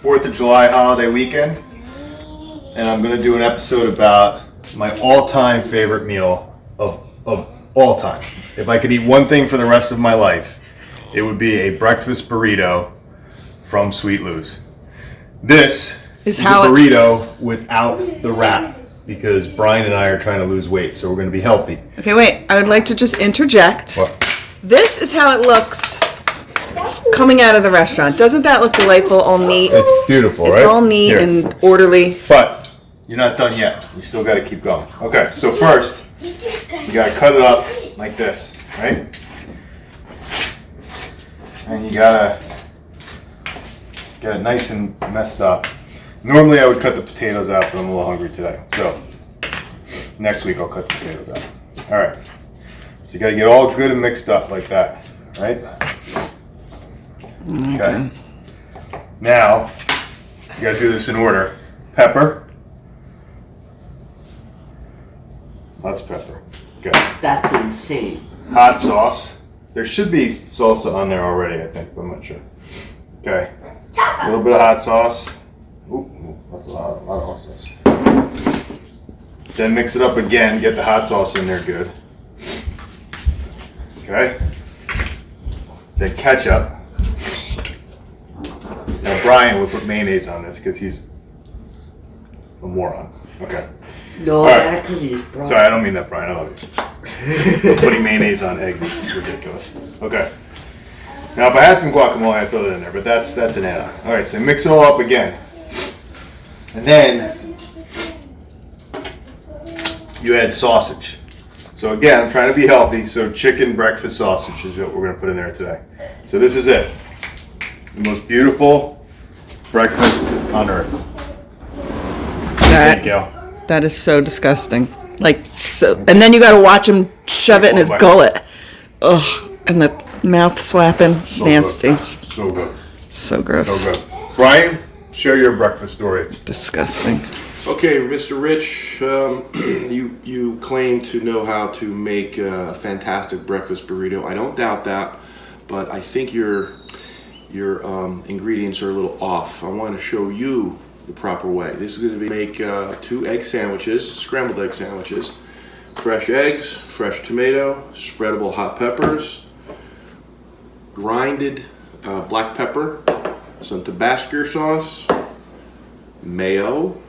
4th of July holiday weekend, and I'm gonna do an episode about my all-time favorite meal of all time. If I could eat one thing for the rest of my life, it would be a breakfast burrito from Sweet Lou's. This is a burrito without the wrap, because Brian and I are trying to lose weight, so we're going to be healthy. Okay, wait. I would like to just interject. What? This is how it looks coming out of the restaurant. Doesn't that look delightful? All neat. It's beautiful, right? It's all neat and orderly. But you're not done yet. You still got to keep going. Okay, so first, you got to cut it up like this, right? And you got to get it nice and messed up. Normally I would cut the potatoes out, but I'm a little hungry today. So next week I'll cut the potatoes out. All right. So you got to get all good and mixed up like that, right? Okay. Now you got to do this in order. Pepper. Lots of pepper. Okay. That's insane. Hot sauce. There should be salsa on there already, I think, but I'm not sure. Okay. A little bit of hot sauce. Ooh, that's a lot of hot sauce. Then mix it up again. Get the hot sauce in there good. Okay. Then ketchup. Now Brian would put mayonnaise on this because he's a moron. Okay. No, right. because he's Brian. Sorry, I don't mean that, Brian. I love you. But putting mayonnaise on eggs is ridiculous. Okay. Now, if I had some guacamole, I'd throw that in there, but that's an add-on. All right, so mix it all up again. And then you add sausage. So again, I'm trying to be healthy, so chicken breakfast sausage is what we're going to put in there today. So this is it. The most beautiful breakfast on earth. Thank you. That is so disgusting. Like, so, and then you got to watch him shove it in his gullet. Ugh, and the mouth slapping, so nasty. Good. So good. So gross. So good. Brian, share your breakfast story. Disgusting. Okay, Mr. Rich, you claim to know how to make a fantastic breakfast burrito. I don't doubt that, but I think your ingredients are a little off. I want to show you the proper way. This is going to be make 2 egg sandwiches, scrambled egg sandwiches, fresh eggs, fresh tomato, spreadable hot peppers, grinded black pepper, some Tabasco sauce, mayo,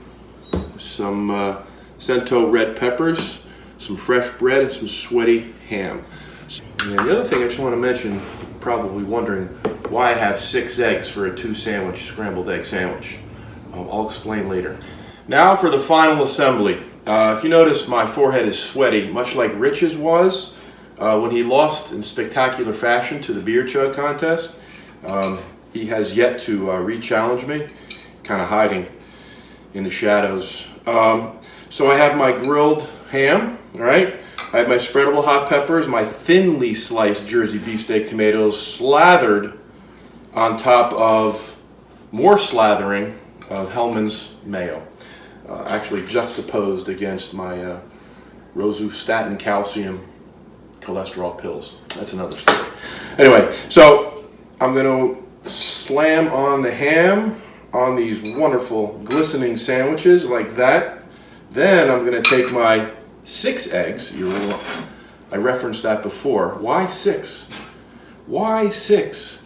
some Cento red peppers, some fresh bread, and some sweaty ham. And the other thing I just want to mention, you're probably wondering why I have 6 eggs for a 2-sandwich scrambled egg sandwich. I'll explain later. Now for the final assembly. If you notice, my forehead is sweaty, much like Rich's was when he lost in spectacular fashion to the beer chug contest. He has yet to re-challenge me, kind of hiding in the shadows. So I have my grilled ham, all right? I have my spreadable hot peppers, my thinly sliced Jersey beefsteak tomatoes slathered on top of more slathering of Hellmann's mayo, actually juxtaposed against my rosustatin calcium cholesterol pills. That's another story. Anyway, so I'm going to slam on the ham on these wonderful glistening sandwiches like that. Then I'm going to take my 6 eggs. I referenced that before. Why 6? Why 6?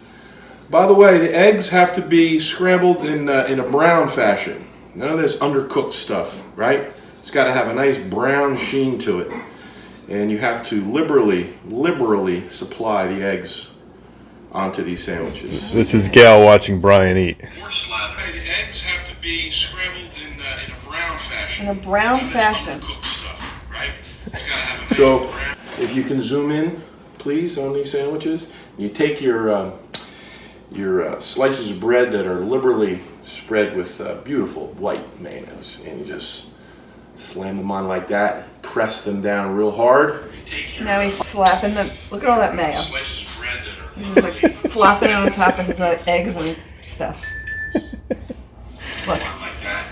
By the way, the eggs have to be scrambled in a brown fashion. None of this undercooked stuff, right? It's got to have a nice brown sheen to it. And you have to liberally supply the eggs onto these sandwiches. This is Gail watching Brian eat. More slather. The eggs have to be scrambled in a brown fashion. In a brown fashion. Undercooked stuff, right? It's got to have a nice so, brown. If you can zoom in, please, on these sandwiches, you take your slices of bread that are liberally spread with beautiful white mayonnaise, and you just slam them on like that, press them down real hard. Now he's slapping them. Look at all that mayo. Slices of bread that are He's just like flopping it on top of his eggs and stuff. Look. like that.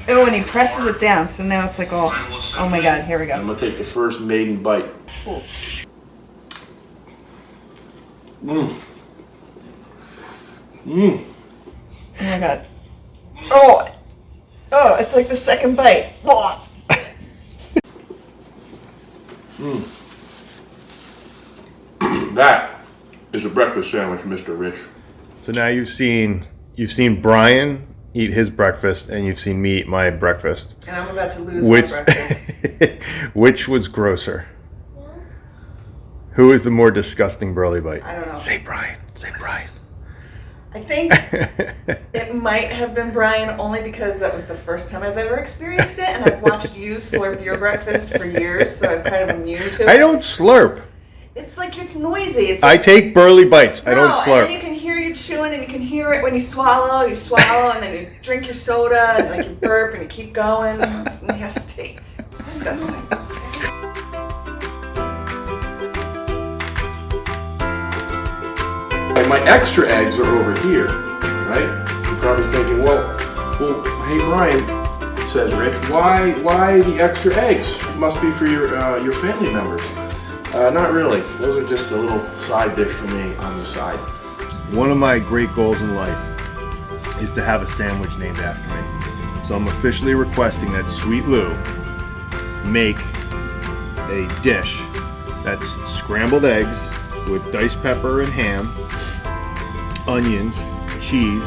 Oh, and he presses it down, so now it's like all, oh my god, here we go. I'm going to take the first maiden bite. Ooh. Mmm. Mmm. Oh my god. Oh, it's like the second bite. Blah. That is a breakfast sandwich, Mr. Rich. So now you've seen Brian eat his breakfast, and you've seen me eat my breakfast. And I'm about to lose my breakfast. Which was grosser? Who is the more disgusting Burly bite? I don't know. Say Brian. Say Brian. I think it might have been Brian only because that was the first time I've ever experienced it, and I've watched you slurp your breakfast for years, so I'm kind of immune to it. I don't slurp. It's like it's noisy. It's I like, take Burly bites. I don't and slurp. then you can hear you chewing, and you can hear it when you swallow. You swallow, and then you drink your soda, and like you burp, and you keep going. It's nasty. It's disgusting. My extra eggs are over here, right? You're probably thinking, well, hey Brian, says Rich, why the extra eggs? It must be for your family members. Not really. Those are just a little side dish for me on the side. One of my great goals in life is to have a sandwich named after me. So I'm officially requesting that Sweet Lou make a dish that's scrambled eggs with diced pepper and ham, onions, cheese,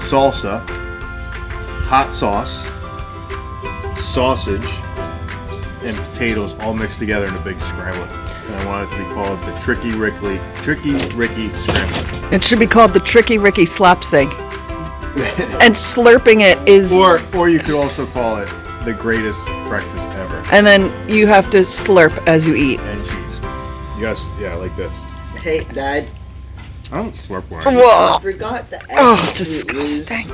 salsa, hot sauce, sausage, and potatoes all mixed together in a big scrambler. And I want it to be called the Tricky Ricky Scrambler. It should be called the Tricky Ricky Slapsig. And slurping it is... Or you could also call it the greatest breakfast ever. And then you have to slurp as you eat. And cheese. Yes, yeah, like this. Hey, Dad. I don't slurp when I Whoa! I forgot the Oh, disgusting.